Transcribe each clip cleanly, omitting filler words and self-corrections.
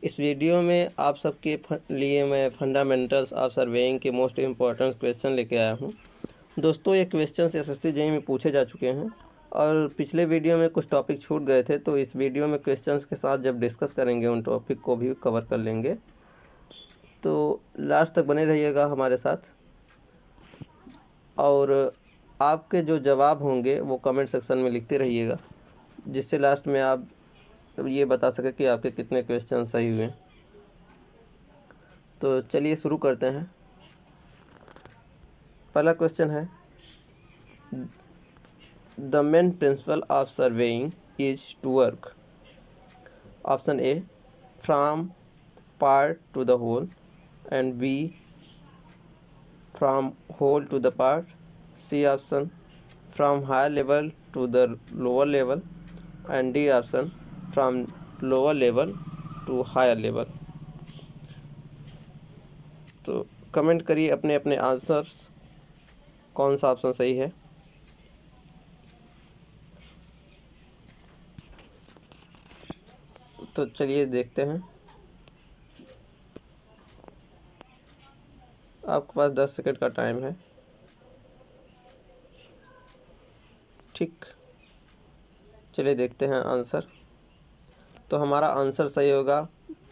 इस वीडियो में आप सबके लिए मैं फंडामेंटल्स ऑफ सर्वेइंग के मोस्ट इम्पॉर्टेंट क्वेश्चन लेके आया हूँ। दोस्तों, ये क्वेश्चन एसएससी जेईई में पूछे जा चुके हैं और पिछले वीडियो में कुछ टॉपिक छूट गए थे, तो इस वीडियो में क्वेश्चंस के साथ जब डिस्कस करेंगे उन टॉपिक को भी कवर कर लेंगे। तो लास्ट तक बने रहिएगा हमारे साथ और आपके जो जवाब होंगे वो कमेंट सेक्शन में लिखते रहिएगा, जिससे लास्ट में आप ये बता सके कि आपके कितने क्वेश्चन सही हुए। तो चलिए शुरू करते हैं। पहला क्वेश्चन है, the main principle of surveying is to work. Option A, from part to the whole, and B, from whole to the part, C option, from higher level to the lower level, and D option, from lower level to higher level. तो comment करिए अपने अपने answers, कौन सा option सही है। तो चलिए देखते हैं। आपके पास 10 सेकंड का टाइम है। ठीक, चलिए देखते हैं आंसर। तो हमारा आंसर सही होगा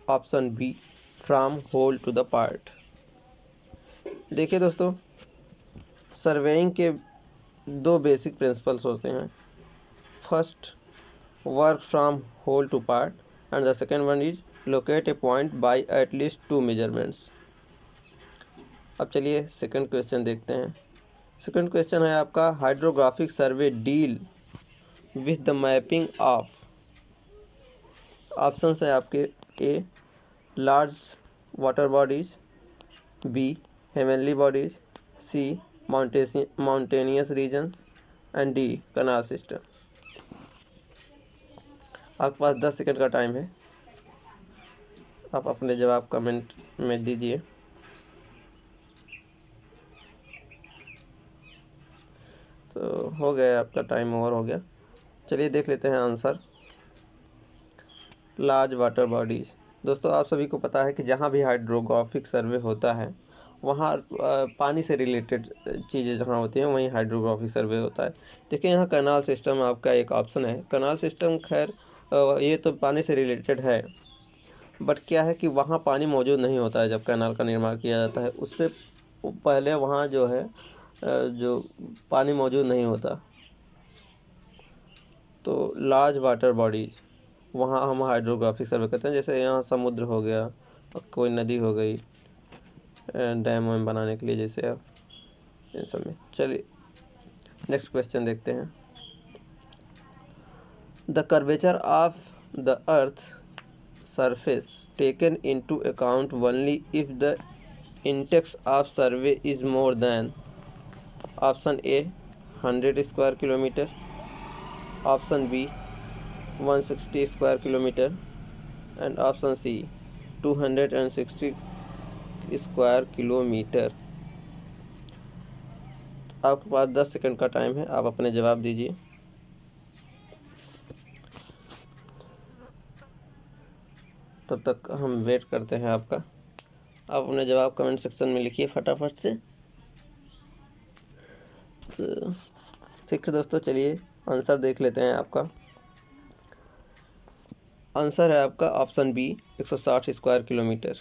option B, from whole to the part. देखिए दोस्तों, सर्वेइंग के दो बेसिक प्रिंसिपल्स होते हैं। First, work from whole to part, and the second one is locate a point by at least 2 measurements. अब चलिए सेकंड क्वेश्चन देखते हैं। सेकंड क्वेश्चन है आपका, hydrographic survey deal with the mapping of. Option है आपके, A, large water bodies, B, heavenly bodies, C, mountainous regions, and D, canal system. आपके पास 10 सेकंड का टाइम है। आप अपने जवाब कमेंट में दीजिए। तो हो गया, आपका टाइम ओवर हो गया। चलिए देख लेते हैं आंसर। Large water bodies. दोस्तों, आप सभी को पता है कि जहाँ भी हाइड्रोग्राफिक सर्वे होता है वहाँ पानी से रिलेटेड चीज़ें जहाँ होती हैं वहीं हाइड्रोग्राफिक सर्वे होता है। देखिए, यहाँ कैनाल सिस्टम आपका एक ऑप्शन है। कैनाल सिस्टम खैर ये तो पानी से रिलेटेड है, बट क्या है कि वहाँ पानी मौजूद नहीं होता है जब कैनाल का निर्माण किया जाता है। उससे पहले वहाँ जो है जो पानी मौजूद नहीं होता। तो लार्ज वाटर बॉडीज़, वहाँ हम हाइड्रोग्राफिक सर्वे करते हैं। जैसे यहाँ समुद्र हो गया, कोई नदी हो गई, डैम वैम बनाने के लिए, जैसे आप इन सब में। चलिए नेक्स्ट क्वेश्चन देखते हैं। The curvature of the earth surface taken into account only if the index of survey is more than. Option A, 100 square kilometre, option B, 160 square kilometre, and option C, 260 square kilometre. आपके पास 10 second का time है, आप अपने जवाब दीजिए। तब तक हम वेट करते हैं आपका। आप अपने जवाब कमेंट सेक्शन में लिखिए फटाफट से। तो ठीक है दोस्तों, चलिए आंसर देख लेते हैं आपका। आंसर है आपका ऑप्शन बी, 160 स्क्वायर किलोमीटर।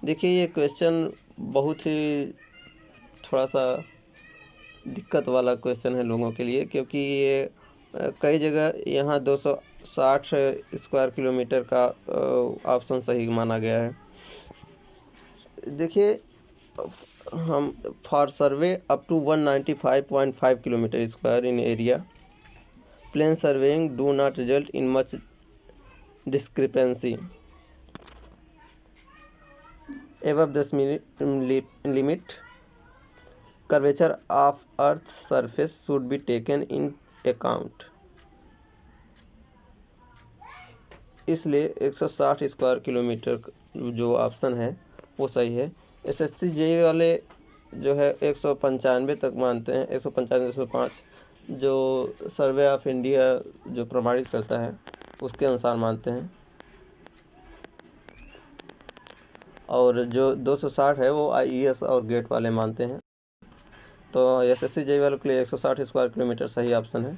देखिए, ये क्वेश्चन बहुत ही थोड़ा सा दिक्कत वाला क्वेश्चन है लोगों के लिए, क्योंकि ये कई जगह यहाँ 260 स्क्वायर किलोमीटर का ऑप्शन सही माना गया है। देखिए, हम for survey up to 195.5 kilometre square in area, plane surveying do not result in much discrepancy above this limit. Curvature of Earth's surface should be taken in account. इसलिए 160 square kilometre जो option है वो सही है। SSC JEE वाले जो है 195 तक मानते हैं, 195.5 जो सर्वे ऑफ इंडिया जो प्रमाणित करता है उसके अनुसार मानते हैं। और जो 260 है वो IES और गेट वाले मानते हैं। तो SSC JEE वालों के लिए 160 स्क्वायर किलोमीटर सही ऑप्शन है।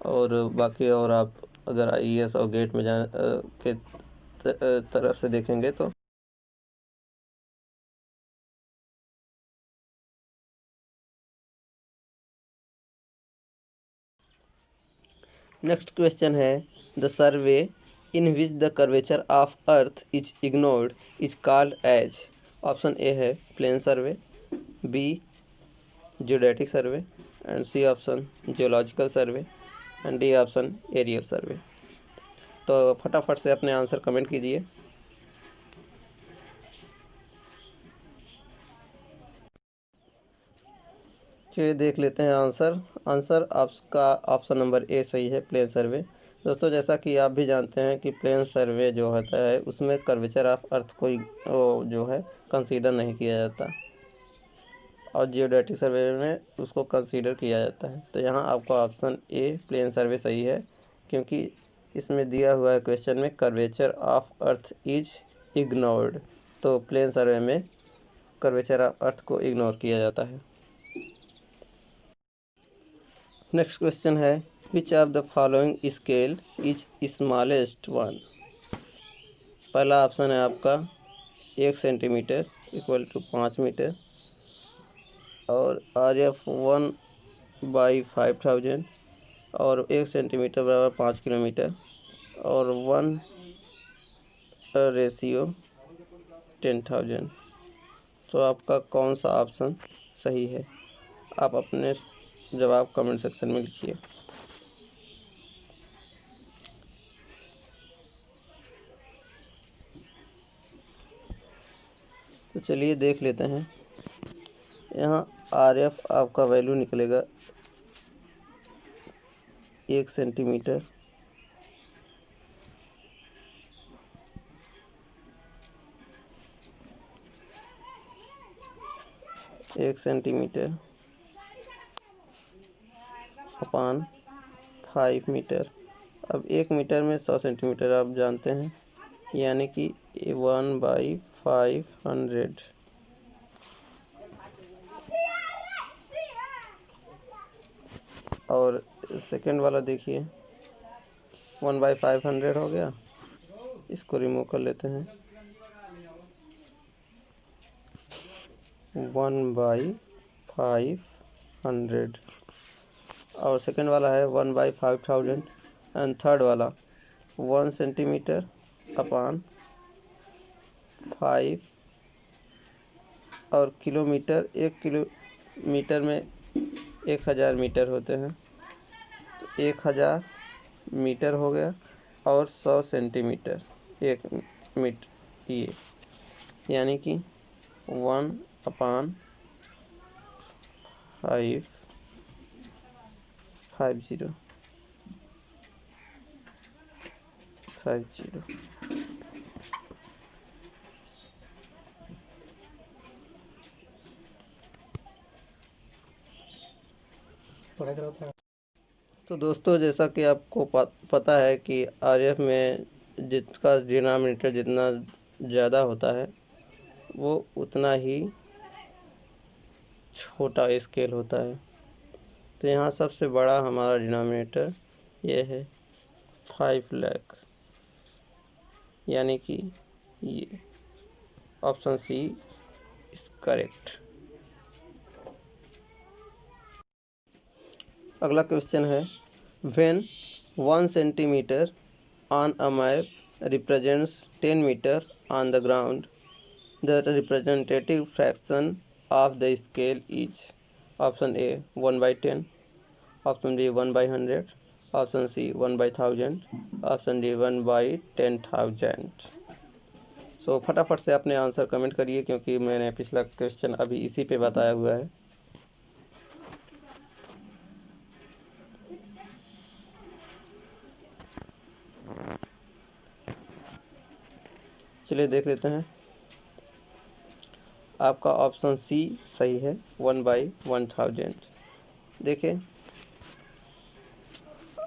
और बाकी और आप अगर IES और गेट में के तरफ से देखेंगे तो नेक्स्ट क्वेश्चन है, the survey in which the curvature of earth is ignored is called as. Option A है plane survey, B geodetic survey, and C option geological survey, and D option aerial survey. तो फटाफट से अपने answer comment कीजिए। चलिए देख लेते हैं आंसर आपका ऑप्शन नंबर ए सही है, प्लेन सर्वे। दोस्तों जैसा कि आप भी जानते हैं कि प्लेन सर्वे जो होता है उसमें कर्वेचर ऑफ अर्थ कोई जो है कंसीडर नहीं किया जाता, और जियोडेटिक सर्वे में उसको कंसीडर किया जाता है। तो यहाँ आपका ऑप्शन ए प्लेन सर्वे सही है, क्योंकि इसमें दिया हुआ है क्वेश्चन में curvature of earth is ignored, तो प्लेन सर्वे में कर्वेचर ऑफ अर्थ को इग्नोर किया जाता है। नेक्स्ट क्वेश्चन है, which of the following scale is smallest one. पहला ऑप्शन है आपका 1 सेंटीमीटर इक्वल टू 5 मीटर, और RF 1/5000, और 1 सेंटीमीटर बराबर 5 किलोमीटर, और 1:10,000। तो आपका कौन सा ऑप्शन सही है? आप अपने जवाब कमेंट सेक्शन में लिखिए। तो चलिए देख लेते हैं। यहाँ RF आपका वैल्यू निकलेगा 1 सेंटीमीटर, अपान 5 मीटर। अब 1 मीटर में 100 सेंटीमीटर आप जानते हैं, यानी कि 1/500। और सेकंड वाला देखिए 1/500 हो गया, इसको रिमूव कर लेते हैं। 1/500, और सेकंड वाला है 1/5000, एंड थर्ड वाला 1 सेंटीमीटर अपान 5, और किलोमीटर, 1 किलोमीटर में 1000 मीटर होते हैं, तो 1000 मीटर हो गया, और 100 सेंटीमीटर 1 मीटर, ये यानी कि 1/550। तो दोस्तों जैसा कि आपको पता है कि RF में जिसका डिनोमिनेटर जितना ज़्यादा होता है वो उतना ही छोटा स्केल होता है। तो यहाँ सबसे बड़ा हमारा डिनोमिनेटर ये है 5 लाख, यानी कि ये ऑप्शन सी इज करेक्ट। अगला क्वेश्चन है, when 1 centimetre on a map represents 10 metre on the ground, the representative fraction of the scale is. Option A 1/10, option B 1/100, option C 1/1000, option D 1/10,000। So फटाफट से अपने answer comment करिए, क्योंकि मैंने पिछला question अभी इसी पे बताया हुआ है। चलिए देख लेते हैं। आपका ऑप्शन सी सही है, 1/1000। देखिए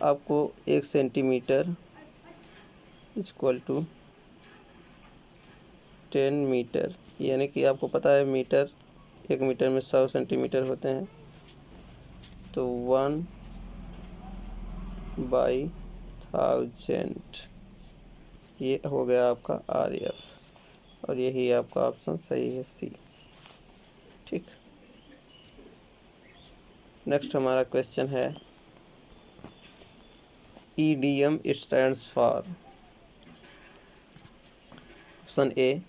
आपको 1 सेंटीमीटर इक्वल टू 10 मीटर यानी कि आपको पता है मीटर, 1 मीटर में 100 सेंटीमीटर होते हैं, तो 1/1000 ये हो गया आपका RF, और यही आपका ऑप्शन सही है सी। ठीक, नेक्स्ट हमारा क्वेश्चन है EDM stands for. Option A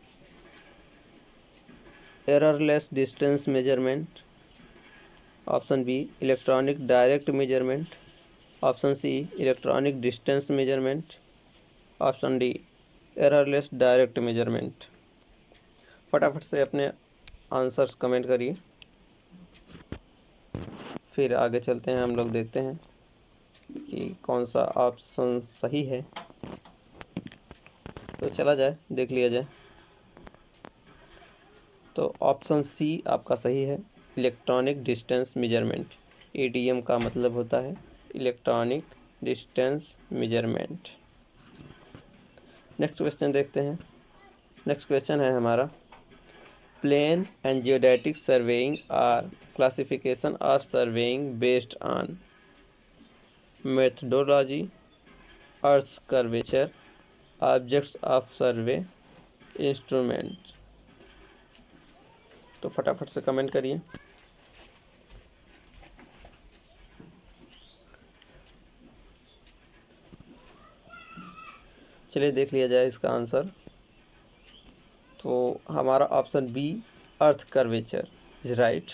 errorless distance measurement, option B electronic direct measurement, option C electronic distance measurement, option D errorless direct measurement. फटाफट से अपने आंसर्स कमेंट करिए, फिर आगे चलते हैं। हम लोग देखते हैं कि कौन सा ऑप्शन सही है, तो चला जाए, देख लिया जाए। तो ऑप्शन सी आपका सही है, इलेक्ट्रॉनिक डिस्टेंस मेजरमेंट। EDM का मतलब होता है electronic distance measurement. Next question देखते हैं। नेक्स्ट क्वेश्चन है हमारा plane and geodetic surveying are classification of surveying based on methodology, earth curvature, objects of survey, instrument. तो फटाफट से कमेंट करिए। चलिए देख लिया जाए इसका आंसर। तो हमारा option B earth curvature is right.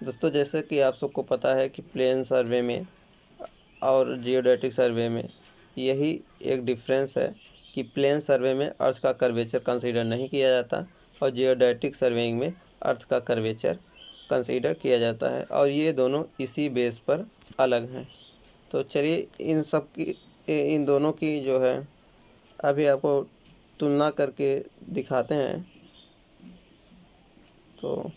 दोस्तों, जैसे कि आप सबको पता है कि प्लेन सर्वे में और जियोडेटिक सर्वे में यही एक डिफरेंस है कि प्लेन सर्वे में अर्थ का कर्वेचर कंसीडर नहीं किया जाता और जियोडेटिक सर्वेइंग में अर्थ का कर्वेचर कंसीडर किया जाता है, और ये दोनों इसी बेस पर अलग हैं। तो चलिए इन दोनों की जो है अभी आपको तुलना करके दिखाते हैं। तो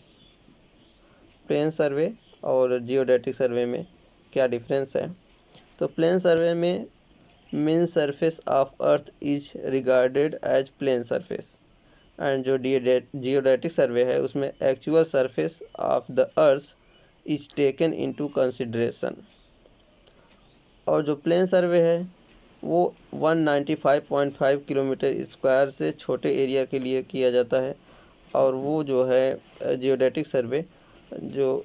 प्लेन सर्वे और जियोडेटिक सर्वे में क्या डिफरेंस है। तो प्लेन सर्वे में main surface of earth is regarded as plane surface, and जो जियोडेटिक सर्वे है उसमें actual surface of the earth is taken into consideration. और जो प्लेन सर्वे है वो 195.5 किलोमीटर स्क्वायर से छोटे एरिया के लिए किया जाता है, और वो जो है जियोडेटिक सर्वे जो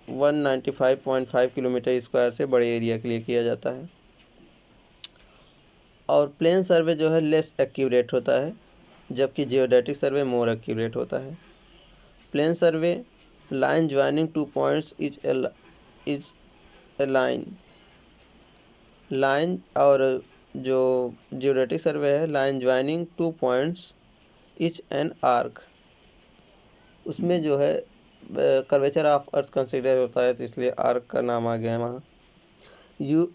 195.5 किलोमीटर स्क्वायर से बड़े एरिया के लिए किया जाता है। और प्लेन सर्वे जो है लेस एक्यूरेट होता है, जबकि जियोडेटिक सर्वे मोर एक्यूरेट होता है। Plane survey line joining 2 points is a line, और जो जियोडेटिक सर्वे है line joining 2 points is an arc, उसमें जो है कर्वेचर ऑफ अर्थ कंसीडर होता है, तो इसलिए आर्क का नाम आ गया है वहाँ।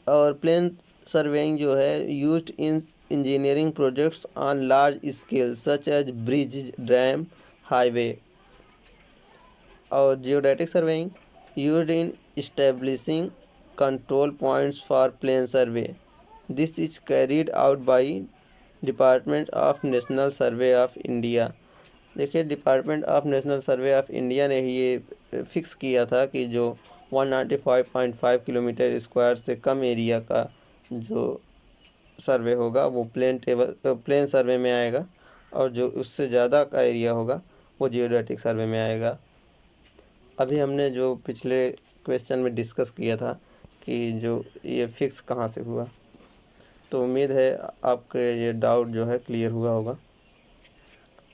और प्लेन सर्वेइंग जो है used in engineering projects on large scale such as bridge, dam, highway. और geodetic surveying used in establishing control points for plane survey. This is carried out by department of national survey of India. देखिए, department of national survey of India ने ही ये fix किया था कि जो 195.5 kilometre square से कम एरिया का जो सर्वे होगा वो प्लेन सर्वे में आएगा, और जो उससे ज़्यादा का एरिया होगा वो जियोडेटिक सर्वे में आएगा। अभी हमने जो पिछले क्वेश्चन में डिस्कस किया था कि जो ये फिक्स कहाँ से हुआ, तो उम्मीद है आपके ये डाउट जो है क्लियर हुआ होगा।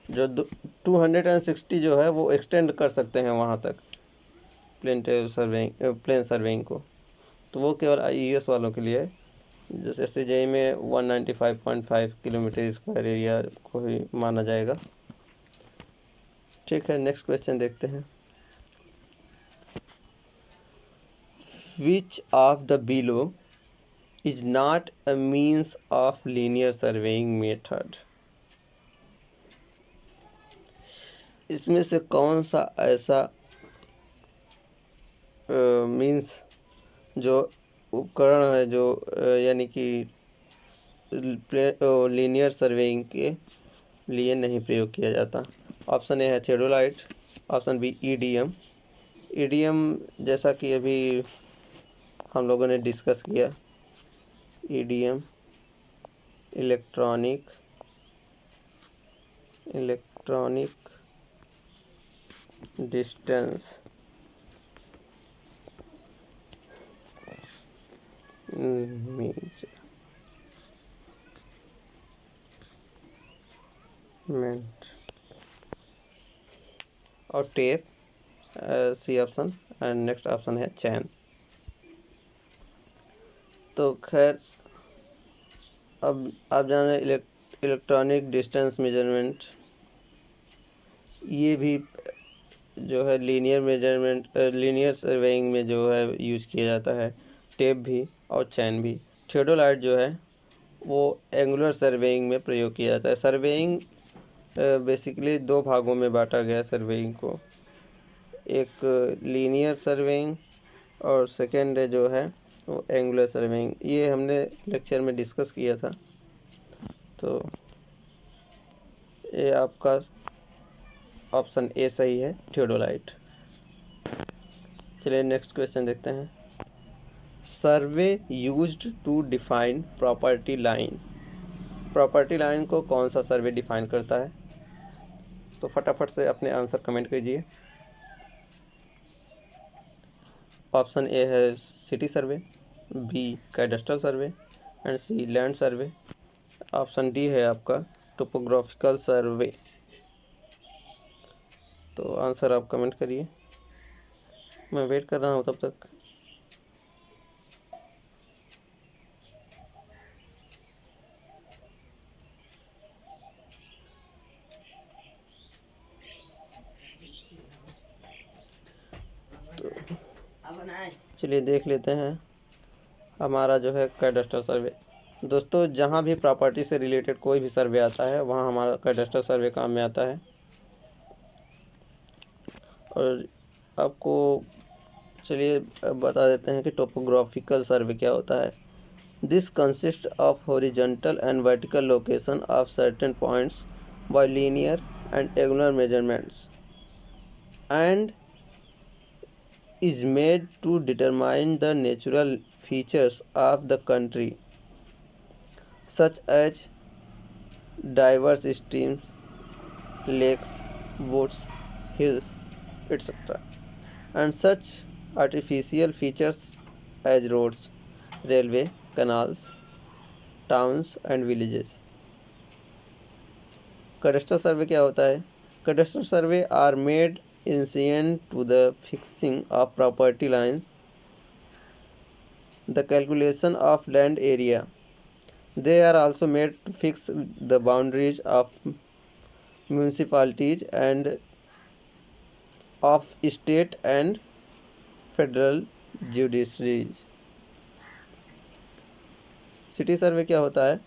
जो 260 जो है वो एक्सटेंड कर सकते हैं वहाँ तक प्लेन सर्वेइंग को, तो वो केवल IES वालों के लिए है। जैसे SCJI में 195.5 किलोमीटर स्क्वायर एरिया को ही माना जाएगा। ठीक है, नेक्स्ट क्वेश्चन देखते हैं। Which of the below is not a means of linear surveying method. इसमें से कौन सा ऐसा मीन्स जो उपकरण है जो यानी कि लीनियर सर्वेइंग के लिए नहीं प्रयोग किया जाता। ऑप्शन ए है theodolite, option B EDM. EDM जैसा कि अभी हम लोगों ने डिस्कस किया, ईडीएम इलेक्ट्रॉनिक डिस्टेंस मेजरमेंट और tape C option, and next option है चैन। तो खैर अब आप जान रहे इलेक्ट्रॉनिक डिस्टेंस मेजरमेंट, ये भी जो है लीनियर सर्वेइंग में जो है यूज़ किया जाता है, टेप भी और चैन भी। थियोडोलाइट जो है वो एंगुलर सर्वेइंग में प्रयोग किया जाता है। सर्वेइंग बेसिकली दो भागों में बांटा गया सर्वेइंग को, एक लीनियर सर्वेइंग और सेकेंड जो है वो एंगुलर सर्वेइंग। ये हमने लेक्चर में डिस्कस किया था। तो ये आपका ऑप्शन ए सही है, थियोडोलाइट। चलिए नेक्स्ट क्वेश्चन देखते हैं। Survey used to define property line. Property line को कौन सा सर्वे डिफाइन करता है? तो फटाफट से अपने आंसर कमेंट कीजिए। ऑप्शन ए है city survey, B cadastral survey and C land survey. Option D है आपका टोपोग्राफिकल सर्वे। तो आंसर आप कमेंट करिए, मैं वेट कर रहा हूँ तब तक। तो चलिए देख लेते हैं हमारा जो है कैडस्ट्रल सर्वे। दोस्तों जहाँ भी प्रॉपर्टी से रिलेटेड कोई भी सर्वे आता है वहाँ हमारा कैडस्ट्रल सर्वे काम में आता है। और आपको चलिए बता देते हैं कि टोपोग्राफिकल सर्वे क्या होता है। This consist of horizontal and vertical location of certain points bye linear and angular measurements and is made to determine the natural features of the country such as diverse streams, lakes, woods, hills, etc. and such artificial features as roads, railway, canals, towns and villages. Cadastral survey क्या होता है? Cadastral survey are made incident to the fixing of property lines, the calculation of land area. They are also made to fix the boundaries of municipalities and of state and federal judiciaries. City survey क्या होता है?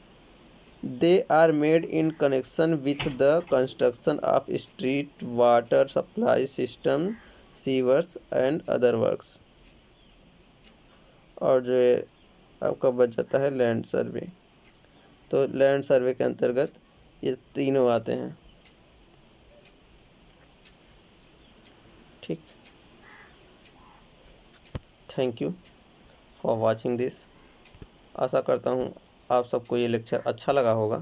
They are made in connection with the construction of street, water supply system, sewers and other works. और जो आपका बच जाता है land survey. तो लैंड सर्वे के अंतर्गत ये तीनों आते हैं। ठीक, thank you for watching this. आशा करता हूँ आप सबको ये लेक्चर अच्छा लगा होगा।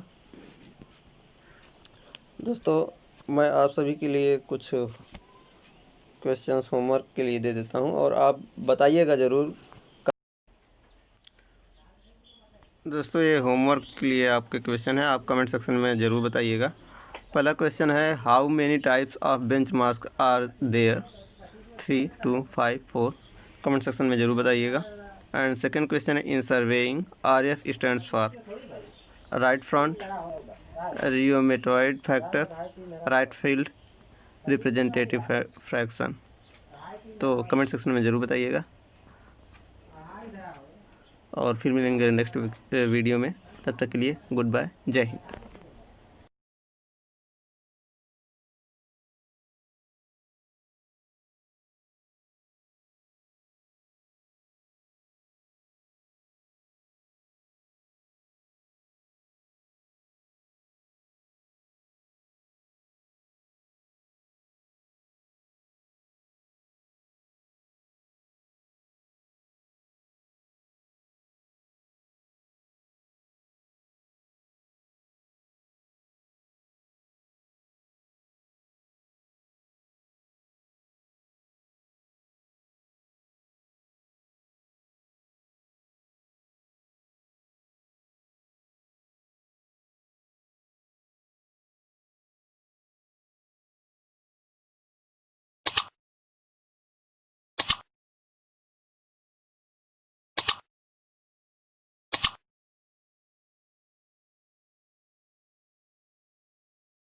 दोस्तों मैं आप सभी के लिए कुछ क्वेश्चंस होमवर्क के लिए दे देता हूँ और आप बताइएगा ज़रूर। दोस्तों ये होमवर्क के लिए आपके क्वेश्चन है, आप कमेंट सेक्शन में ज़रूर बताइएगा। पहला क्वेश्चन है how many types of benchmarks are there? 3, 2, 5, 4। Comment section में ज़रूर बताइएगा। एंड सेकेंड क्वेश्चन है in surveying RF stands for right front, rheumatoid factor, right field, representative fraction. तो कमेंट सेक्शन में ज़रूर बताइएगा और फिर मिलेंगे नेक्स्ट वीडियो में। तब तक के लिए गुड बाय, जय हिंद।